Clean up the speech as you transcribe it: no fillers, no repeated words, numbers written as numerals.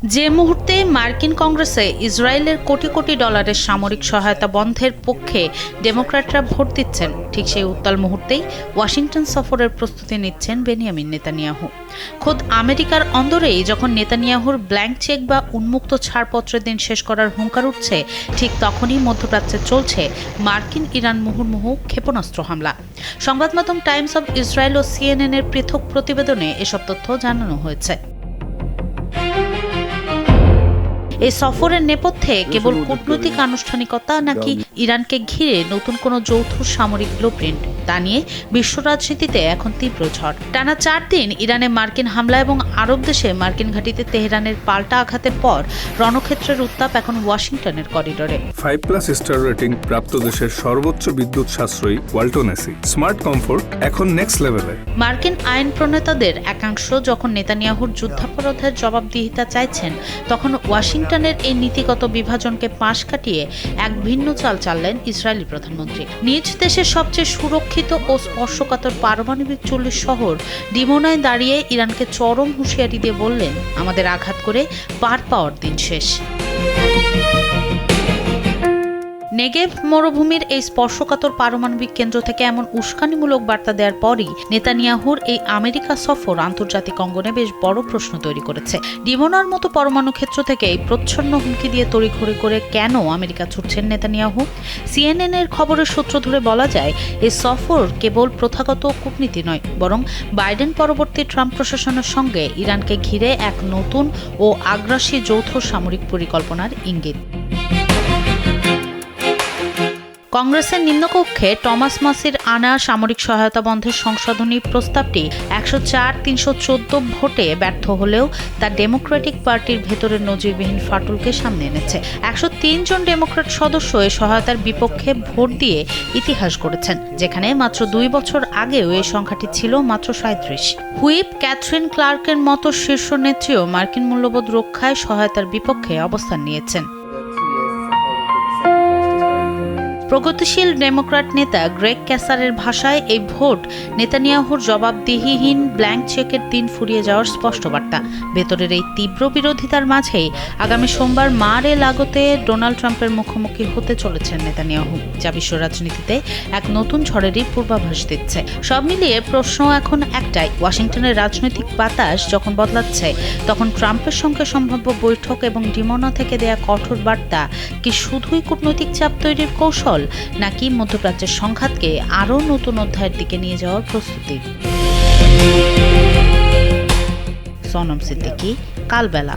যে মুহূর্তে মার্কিন কংগ্রেসে ইসরায়েলের কোটি কোটি ডলারের সামরিক সহায়তা বন্ধের পক্ষে ডেমোক্র্যাটরা ভোট দিচ্ছেন, ঠিক সেই উত্তাল মুহূর্তেই ওয়াশিংটন সফরের প্রস্তুতি নিচ্ছেন বেনিয়ামিন নেতানিয়াহু। খোদ আমেরিকার অন্দরেই যখন নেতানিয়াহুর ব্ল্যাঙ্ক চেক বা উন্মুক্ত ছাড়পত্রের দিন শেষ করার হুঙ্কার উঠছে, ঠিক তখনই মধ্যপ্রাচ্যে চলছে মার্কিন ইরান মুহুর্মুহু ক্ষেপণাস্ত্র হামলা। সংবাদ মাধ্যম টাইমস অব ইসরায়েল ও CNN এর পৃথক প্রতিবেদনে এসব তথ্য জানানো হয়েছে। এই সফরের নেপথ্যে কেবল কূটনৈতিক আনুষ্ঠানিকতা নাকি ইরানকে ঘিরে নতুন কোনো যৌথ সামরিক ব্লুপ্রিন্ট, তা নিয়ে বিশ্ব রাজনীতিতে এখন তীব্র ঝড়। টানা 4 দিন ইরানে মার্কিন হামলা এবং আরব দেশে মার্কিন ঘাঁটিতে তেহরানের পাল্টা আঘাতের পর রণক্ষেত্রের উত্তাপ এখন ওয়াশিংটনের করিডোরে। 5+ স্টার রেটিং প্রাপ্ত দেশের সর্বোচ্চ বিদ্যুৎ সাশ্রয়ী ওয়ালটন এসি স্মার্ট কমফোর্ট এখন নেক্সট লেভেলে। মার্কিন আইন প্রণেতাদের একাংশ যখন নেতানিয়াহুর যুদ্ধাপরাধের জবাবদিহিতা চাইছেন, তখন ওয়াশিংটনের এই নীতিগত বিভাজনকে পাশ কাটিয়ে এক ভিন্ন চাল চাললেন ইসরায়েলি প্রধানমন্ত্রী। নিজ দেশের সবচেয়ে সুরক্ষিত ও স্পর্শকাতর পারমাণবিক 40 শহর ডিমোনায় দাঁড়িয়ে ইরানকে চরম হুঁশিয়ারি দিয়ে বললেন, আমাদের আঘাত করে পার পাওয়ার দিন শেষ। নেগেভ মরুভূমির এই স্পর্শকাতর পারমাণবিক কেন্দ্র থেকে এমন উস্কানিমূলক বার্তা দেওয়ার পরই নেতানিয়াহুর এই আমেরিকা সফর আন্তর্জাতিক অঙ্গনে বেশ বড় প্রশ্ন তৈরি করেছে। ডিমোনার মতো পরমাণু ক্ষেত্র থেকে এই প্রচ্ছন্ন হুমকি দিয়ে তড়িঘড়ি করে কেন আমেরিকা ছুটছেন নেতানিয়াহু? CNN এর খবরের সূত্র ধরে বলা যায়, এই সফর কেবল প্রথাগত কূটনীতি নয়, বরং বাইডেন পরবর্তী ট্রাম্প প্রশাসনের সঙ্গে ইরানকে ঘিরে এক নতুন ও আগ্রাসী যৌথ সামরিক পরিকল্পনার ইঙ্গিত। কংগ্রেসের নিম্নকক্ষে টমাস মাসির আনা সামরিক সহায়তা বন্ধের সংশোধনী প্রস্তাবটি 104-314 ভোটে ব্যর্থ হলেও তা ডেমোক্রেটিক পার্টির ভেতরের নজিরবিহীন ফাটলকে সামনে এনেছে। 103 জন ডেমোক্র্যাট সদস্য এই সহায়তার বিপক্ষে ভোট দিয়ে ইতিহাস গড়েছেন, যেখানে মাত্র 2 বছর আগেও এই সংখ্যাটি ছিল মাত্র 37। হুইপ ক্যাথরিন ক্লার্কের মতো শীর্ষ নেত্রীও মার্কিন মূল্যবোধ রক্ষায় সহায়তার বিপক্ষে অবস্থান নিয়েছেন। প্রগতিশীল ডেমোক্র্যাট নেতা গ্রেগ ক্যাসারের ভাষায় এই ভোট নেতানিয়াহুর জবাবদিহিহীন ব্ল্যাঙ্ক চেকের দিন ফুরিয়ে যাওয়ার স্পষ্ট বার্তা। ভেতরের এই তীব্র বিরোধিতার মাঝেই আগামী সোমবার মার-এ-লাগোতে ডোনাল্ড ট্রাম্পের মুখোমুখি হতে চলেছেন নেতানিয়াহু, যা বিশ্ব রাজনীতিতে এক নতুন ঝড়েরই পূর্বাভাস দিচ্ছে। সব মিলিয়ে প্রশ্ন এখন একটাই, ওয়াশিংটনের রাজনৈতিক বাতাস যখন বদলাচ্ছে, তখন ট্রাম্পের সঙ্গে সম্ভাব্য বৈঠক এবং ডিমোনা থেকে দেয়া কঠোর বার্তা কি শুধুই কূটনৈতিক চাপ তৈরির কৌশল, নাকি মধ্যপ্রাচ্যের সংঘাতকে আরও নতুন অধ্যায়ের দিকে নিয়ে যাওয়ার প্রস্তুতি? সোনম সিদ্দিকী, কালবেলা।